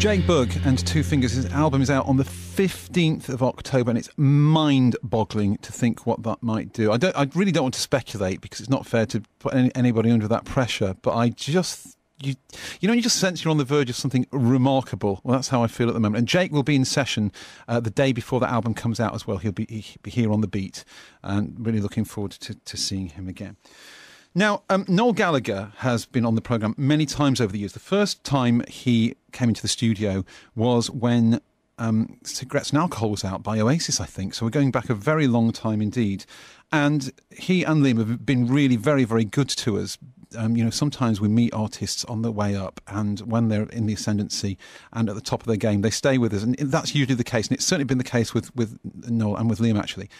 Jake Bugg and Two Fingers, his album is out on the 15th of October, and it's mind-boggling to think what that might do. I really don't want to speculate because it's not fair to put anybody under that pressure, but I just... You just sense you're on the verge of something remarkable. Well, that's how I feel at the moment. And Jake will be in session the day before the album comes out as well. He'll be here on the beat, and really looking forward to seeing him again. Now, Noel Gallagher has been on the programme many times over the years. The first time he came into the studio was when Cigarettes and Alcohol was out by Oasis, I think. So we're going back a very long time indeed. And he and Liam have been really very, very good to us. Sometimes we meet artists on the way up, and when they're in the ascendancy and at the top of their game, they stay with us. And that's usually the case. And it's certainly been the case with Noel and with Liam, actually.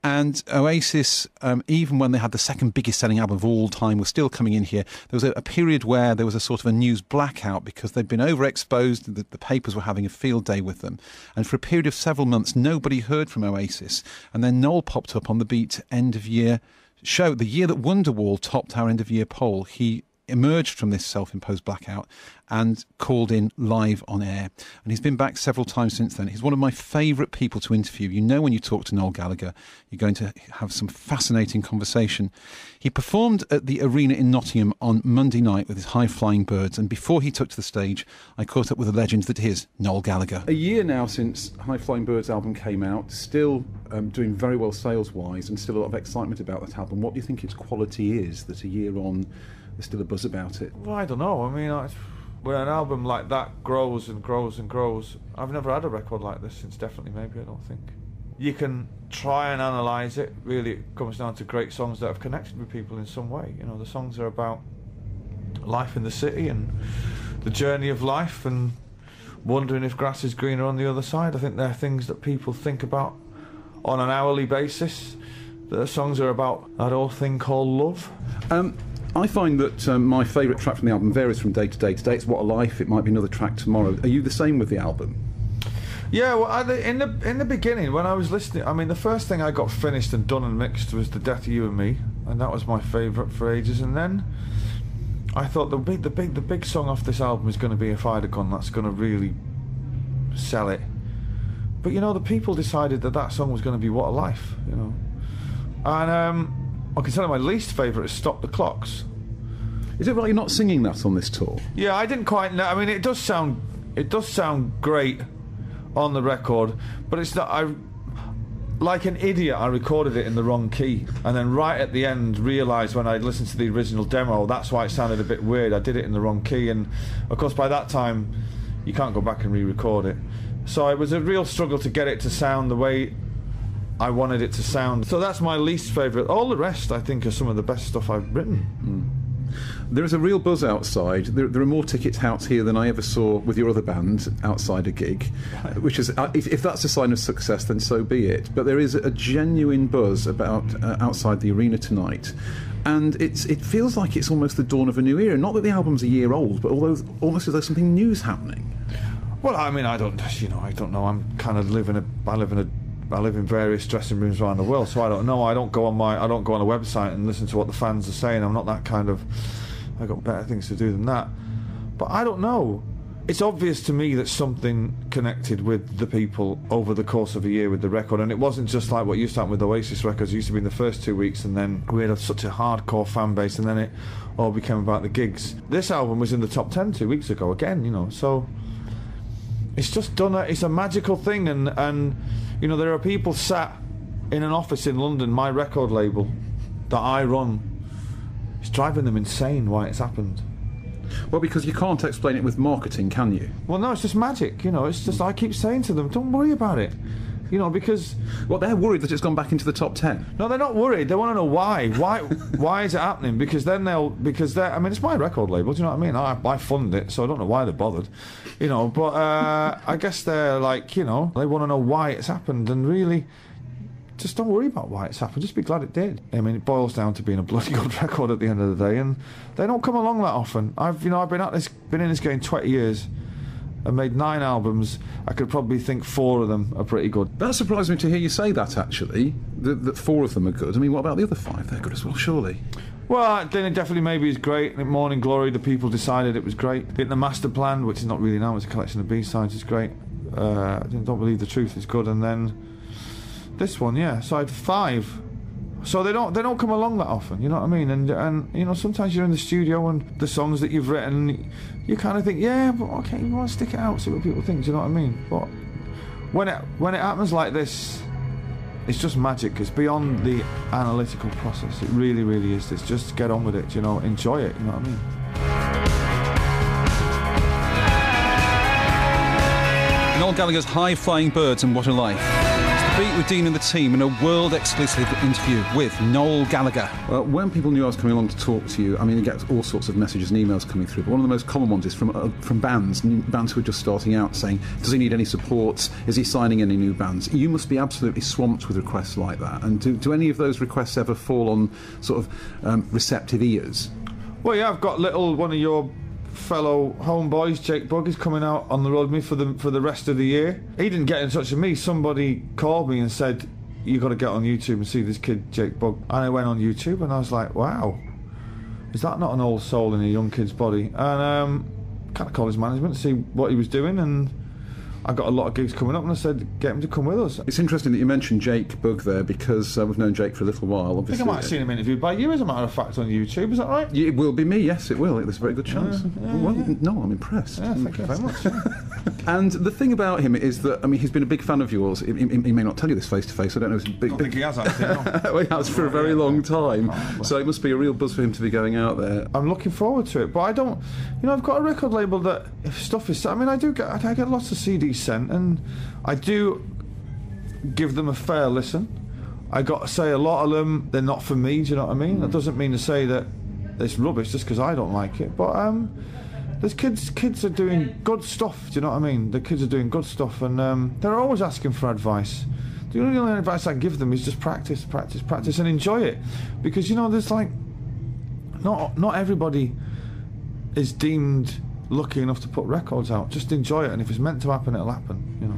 And Oasis, even when they had the second biggest selling album of all time, was still coming in here. There was a period where there was a sort of a news blackout because they'd been overexposed. The papers were having a field day with them. And for a period of several months, nobody heard from Oasis. And then Noel popped up on the Beat end-of-year show. The year that Wonderwall topped our end-of-year poll, he emerged from this self-imposed blackout and called in live on air. And he's been back several times since then. He's one of my favourite people to interview. You know, when you talk to Noel Gallagher, you're going to have some fascinating conversation. He performed at the Arena in Nottingham on Monday night with his High Flying Birds, and before he took to the stage, I caught up with a legend that is Noel Gallagher. A year now since High Flying Birds album came out, still doing very well sales-wise, and still a lot of excitement about that album. What do you think its quality is, that a year on there's still a buzz about it? Well, I don't know. I mean, when an album like that grows and grows and grows, I've never had a record like this since Definitely Maybe, I don't think. You can try and analyse it. Really, it comes down to great songs that have connected with people in some way. You know, the songs are about life in the city and the journey of life and wondering if grass is greener on the other side. I think they're things that people think about on an hourly basis. The songs are about that old thing called love. I find that my favourite track from the album varies from day to day. Today it's What a Life, it might be another track tomorrow. Are you the same with the album? Yeah, well, in the beginning, when I was listening, I mean, the first thing I got finished and done and mixed was The Death of You and Me, and that was my favourite for ages. And then I thought the big song off this album is going to be If I'd Have Gone. That's going to really sell it. But, the people decided that song was going to be What a Life, And I can tell you my least favourite is Stop the Clocks. Is it right you're not singing that on this tour? Yeah, I didn't quite know. I mean, it does sound great on the record, but it's not. Like an idiot, I recorded it in the wrong key, and then right at the end realised when I listened to the original demo, that's why it sounded a bit weird. I did it in the wrong key, and of course by that time you can't go back and re-record it. So it was a real struggle to get it to sound the way I wanted it to sound. So that's my least favourite. All the rest, I think, are some of the best stuff I've written. There is a real buzz outside. There are more tickets out here than I ever saw with your other band outside a gig, which is, if that's a sign of success, then so be it. But there is a genuine buzz about outside the arena tonight. And it feels like it's almost the dawn of a new era. Not that the album's a year old, but almost as though something new's happening. Well, I mean, I don't know. I'm kind of I live in various dressing rooms around the world, so I don't know. I don't go on a website and listen to what the fans are saying. I'm not that kind of. I've got better things to do than that. But I don't know. It's obvious to me that something connected with the people over the course of a year with the record, and it wasn't just like what used to happen with Oasis records. It used to be in the first 2 weeks, and then we had such a hardcore fan base, and then it all became about the gigs. This album was in the top 10 2 weeks ago again, so it's just done. It's a magical thing, and there are people sat in an office in London, my record label that I run. It's driving them insane why it's happened. Well, because you can't explain it with marketing, can you? Well, no, it's just magic, It's just, I keep saying to them, don't worry about it, because... Well, they're worried that it's gone back into the top 10. No, they're not worried. They want to know why. Why is it happening? Because then I mean, it's my record label, do you know what I mean? I fund it, so I don't know why they're bothered, but I guess they're like, they want to know why it's happened, and really... Just don't worry about why it's happened. Just be glad it did. I mean, it boils down to being a bloody good record at the end of the day, and they don't come along that often. I've been in this game 20 years, and made 9 albums. I could probably think 4 of them are pretty good. That surprised me to hear you say that. Actually, that 4 of them are good. I mean, what about the other 5? They're good as well, surely. Well, then it definitely maybe is great. Morning Glory, the people decided it was great. Hitting the Master Plan, which is not really now, it's a collection of B-sides, is great. Don't Believe the Truth is good, and then this one, yeah. So I had 5. So they don't come along that often, you know what I mean? And you know, sometimes you're in the studio and the songs that you've written, you kind of think, yeah, but okay, you want to stick it out, see what people think, do you know what I mean? But when it happens like this, it's just magic. It's beyond the analytical process. It really, really is. It's just get on with it, you know, enjoy it, you know what I mean? Noel Gallagher's High Flying Birds and What a Life. It's the Beat with Dean and the team in a world-exclusive interview with Noel Gallagher. Well, when people knew I was coming along to talk to you, I mean, you get all sorts of messages and emails coming through, but one of the most common ones is from bands who are just starting out, saying, does he need any support? Is he signing any new bands? You must be absolutely swamped with requests like that. And do any of those requests ever fall on sort of receptive ears? Well, yeah, I've got one of your fellow homeboys, Jake Bugg, is coming out on the road with me for the rest of the year. He didn't get in touch with me. Somebody called me and said, you got to get on YouTube and see this kid Jake Bugg. And I went on YouTube and I was like, wow, is that not an old soul in a young kid's body? And kind of called his management to see what he was doing, and I got a lot of gigs coming up, and I said, get him to come with us. It's interesting that you mentioned Jake Bugg there, because we've known Jake for a little while, obviously. I think I might have seen him interviewed by you, as a matter of fact, on YouTube. Is that right? It will be me, yes, it will. There's a very good chance. Well, no, I'm impressed. Yeah, thank you very much. And the thing about him is that, I mean, he's been a big fan of yours. He may not tell you this face to face. I don't know. I don't think he has, actually. No. Well, he has for a very long time. So it must be a real buzz for him to be going out there. I'm looking forward to it, but I don't. You know, I've got a record label that if stuff is. I mean, I get lots of CDs sent, and I do give them a fair listen. I got to say, a lot of them, they're not for me. Do you know what I mean? That doesn't mean to say that it's rubbish just because I don't like it. But there's kids are doing good stuff. Do you know what I mean? The kids are doing good stuff, and they're always asking for advice. The only advice I give them is just practice, and enjoy it, because you know, there's like not everybody is deemed lucky enough to put records out. Just enjoy it, and if it's meant to happen, it'll happen. You know.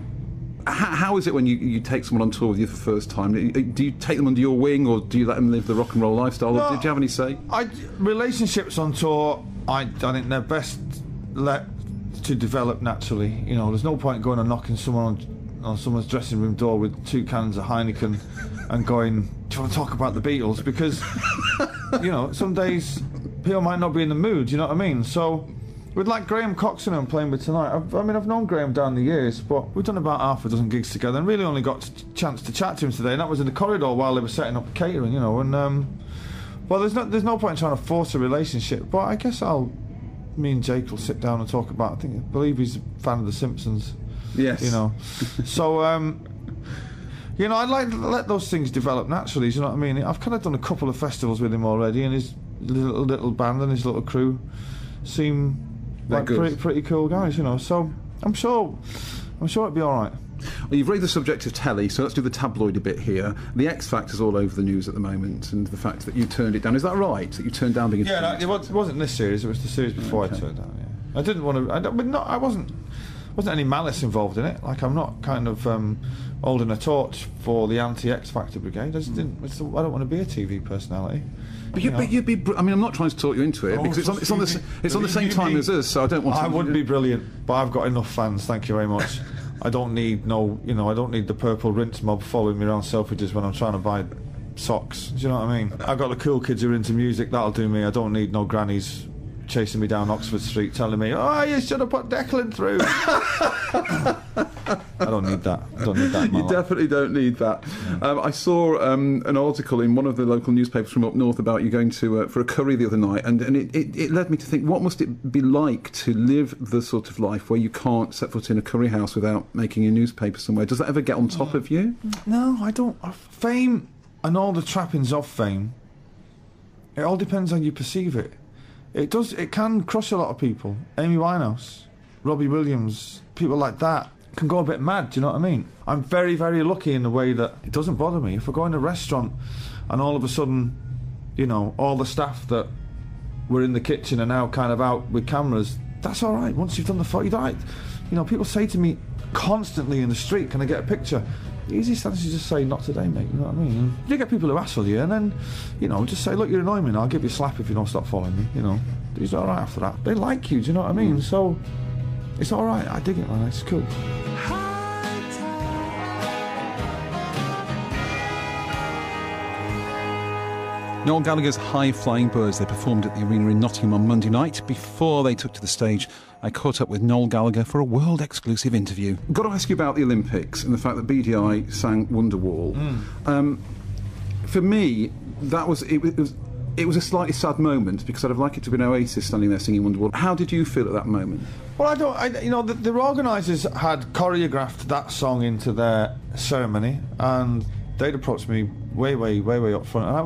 How is it when you take someone on tour with you for the first time? Do you take them under your wing, or do you let them live the rock and roll lifestyle? No, or do you have any say? Relationships on tour, I think they're best let to develop naturally. You know, there's no point going and knocking someone on someone's dressing room door with 2 cans of Heineken and going, do you want to talk about the Beatles? Because, you know, some days people might not be in the mood, you know what I mean? So, with like Graham Coxon I'm playing with tonight, I've known Graham down the years, but we've done about half a dozen gigs together and really only got a chance to chat to him today, and that was in the corridor while they were setting up catering, you know, and well, there's no point in trying to force a relationship, but I guess me and Jake will sit down and talk about, I believe he's a fan of The Simpsons. Yes. You know. So, you know, I'd like to let those things develop naturally, do you know what I mean? I've kind of done a couple of festivals with him already, and his little band and his little crew seem like pretty cool guys, you know. So I'm sure it'd be all right. Well, you've raised the subject of telly, so let's do the tabloidy bit here. The X Factor's all over the news at the moment, and the fact that you turned it down. Is that right? That you turned down being? Yeah, it wasn't this series. It was the series before I turned down. Yeah. I didn't want to. I wasn't any malice involved in it. Like, I'm not kind of holding a torch for the anti-X Factor brigade. I just didn't. I don't want to be a TV personality. But you'd be. I mean, I'm not trying to talk you into it, because it's on the same time as us. So I don't want. I would be brilliant, but I've got enough fans. Thank you very much. I don't need I don't need the purple rinse mob following me around Selfridges when I'm trying to buy socks. Do you know what I mean? I've got the cool kids who are into music. That'll do me. I don't need no grannies chasing me down Oxford Street telling me, oh, you should have put Declan through. I don't need that. You definitely don't need that. Yeah. I saw an article in one of the local newspapers from up north about you going to for a curry the other night, and it led me to think, what must it be like to live the sort of life where you can't set foot in a curry house without making a newspaper somewhere? Does that ever get on top of you? No, I don't. Fame and all the trappings of fame, it all depends how you perceive it. It can crush a lot of people. Amy Winehouse, Robbie Williams, people like that can go a bit mad, do you know what I mean? I'm very, very lucky in the way that it doesn't bother me. If I go in a restaurant and all of a sudden, you know, all the staff that were in the kitchen are now kind of out with cameras, that's all right. Once you've done the photo, you know, people say to me constantly in the street, can I get a picture? The easiest answer is just say, not today, mate, you know what I mean? And you get people who hassle you, and then, you know, just say, look, you're annoying me now, I'll give you a slap if you don't stop following me, you know. It's all right after that. They like you, do you know what I mean? So, it's all right, I dig it, man, it's cool. Noel Gallagher's High Flying Birds, they performed at the Arena in Nottingham on Monday night. Before they took to the stage, I caught up with Noel Gallagher for a world-exclusive interview. I've got to ask you about the Olympics and the fact that BDI sang Wonderwall. For me, it was a slightly sad moment because I'd have liked it to have been Oasis standing there singing Wonderwall. How did you feel at that moment? Well, the organisers had choreographed that song into their ceremony, and they'd approached me way up front, and I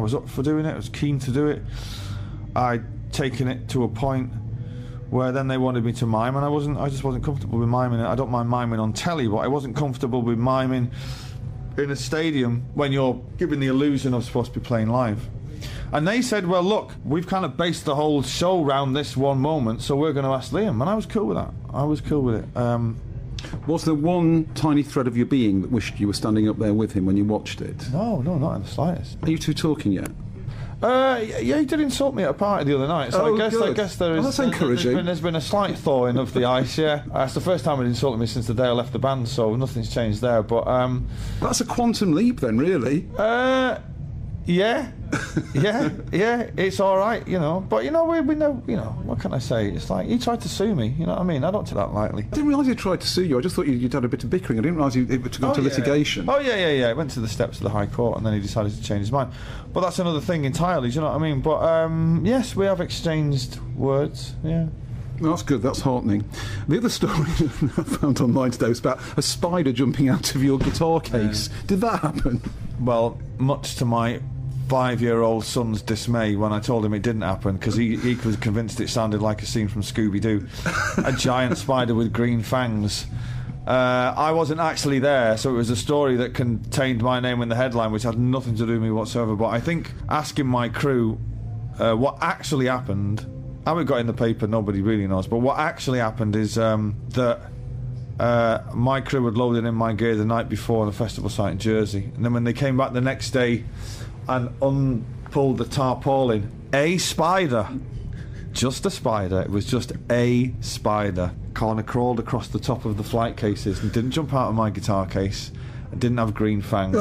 was up for doing it. I was keen to do it. I'd taken it to a point where then they wanted me to mime, and I just wasn't comfortable with miming it. I don't mind miming on telly, but I wasn't comfortable with miming in a stadium when you're giving the illusion of supposed to be playing live. And they said, well, look, we've kind of based the whole show around this one moment, so we're going to ask Liam. And I was cool with that. I was cool with it. Was there one tiny thread of your being that wished you were standing up there with him when you watched it? No, not in the slightest. Are you two talking yet? Yeah, he did insult me at a party the other night, so I guess there is. That's encouraging. There's been a slight thawing of the ice, yeah. It's the first time he'd insulted me since the day I left the band, so nothing's changed there, but... That's a quantum leap then, really. Yeah, it's all right, you know. But, you know, we know, you know, what can I say? It's like, he tried to sue me, you know what I mean? I don't take that lightly. I didn't realise he tried to sue you. I just thought you'd had a bit of bickering. I didn't realise it would go to litigation. Oh, yeah. It went to the steps of the High Court, and then he decided to change his mind. But that's another thing entirely, do you know what I mean? But, yes, we have exchanged words, yeah. That's good, that's heartening. The other story I found online today was about a spider jumping out of your guitar case. Yeah. Did that happen? Well, much to my 5-year-old son's dismay when I told him it didn't happen, because he was convinced it sounded like a scene from Scooby-Doo. A giant spider with green fangs. I wasn't actually there, so it was a story that contained my name in the headline, which had nothing to do with me whatsoever. But I think asking my crew what actually happened, how it got in the paper, nobody really knows. But what actually happened is that my crew had loaded in my gear the night before on a festival site in Jersey, and then when they came back the next day and unpulled the tarpaulin, a spider, just a spider, it was just a spider, kind of crawled across the top of the flight cases and didn't jump out of my guitar case and didn't have green fangs.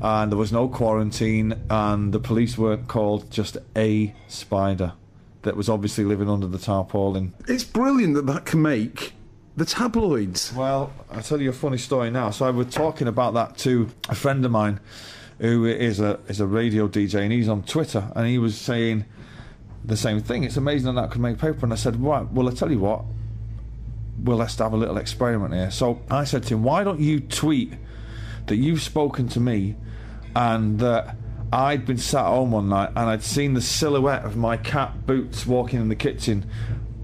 And there was no quarantine, and the police weren't called, just a spider that was obviously living under the tarpaulin. It's brilliant that can make the tabloids. Well, I'll tell you a funny story now. So I was talking about that to a friend of mine who is a radio DJ, and he's on Twitter, and he was saying the same thing. It's amazing that could make paper. And I said, right, well, I tell you what, let's have a little experiment here. So I said to him, why don't you tweet that you've spoken to me and that I'd been sat at home one night and I'd seen the silhouette of my cat Boots walking in the kitchen,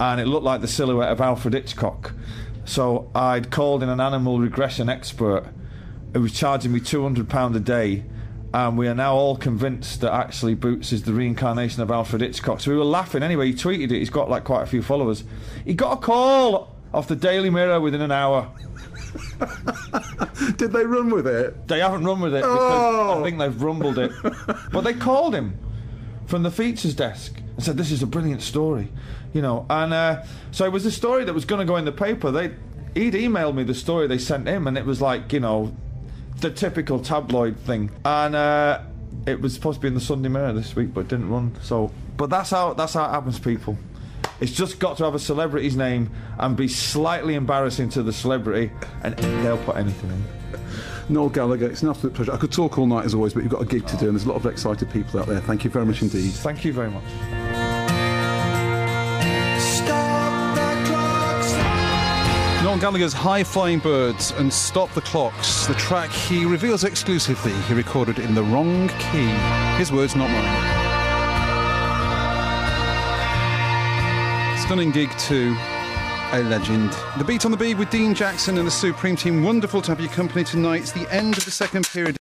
and it looked like the silhouette of Alfred Hitchcock. So I'd called in an animal regression expert who was charging me £200 a day, and we are now all convinced that actually Boots is the reincarnation of Alfred Hitchcock. So we were laughing. Anyway, he tweeted it. He's got like quite a few followers. He got a call off the Daily Mirror within an hour. Did they run with it? They haven't run with it because I think they've rumbled it. But they called him from the features desk and said, this is a brilliant story, you know. And so it was a story that was going to go in the paper. He'd emailed me the story they sent him, and it was like, you know, the typical tabloid thing. And it was supposed to be in the Sunday Mirror this week, but it didn't run. So, but that's how it happens, people. It's just got to have a celebrity's name and be slightly embarrassing to the celebrity, and they'll put anything in. Noel Gallagher, it's an absolute pleasure. I could talk all night as always, but you've got a gig to do, and there's a lot of excited people out there. Thank you very much indeed. Thank you very much. Noel Gallagher's High Flying Birds and Stop the Clocks, the track he reveals exclusively he recorded in the wrong key. His words, not mine. Stunning gig to a legend. The Beat on the Beat with Dean Jackson and the Supreme Team. Wonderful to have your company tonight. It's the end of the second period.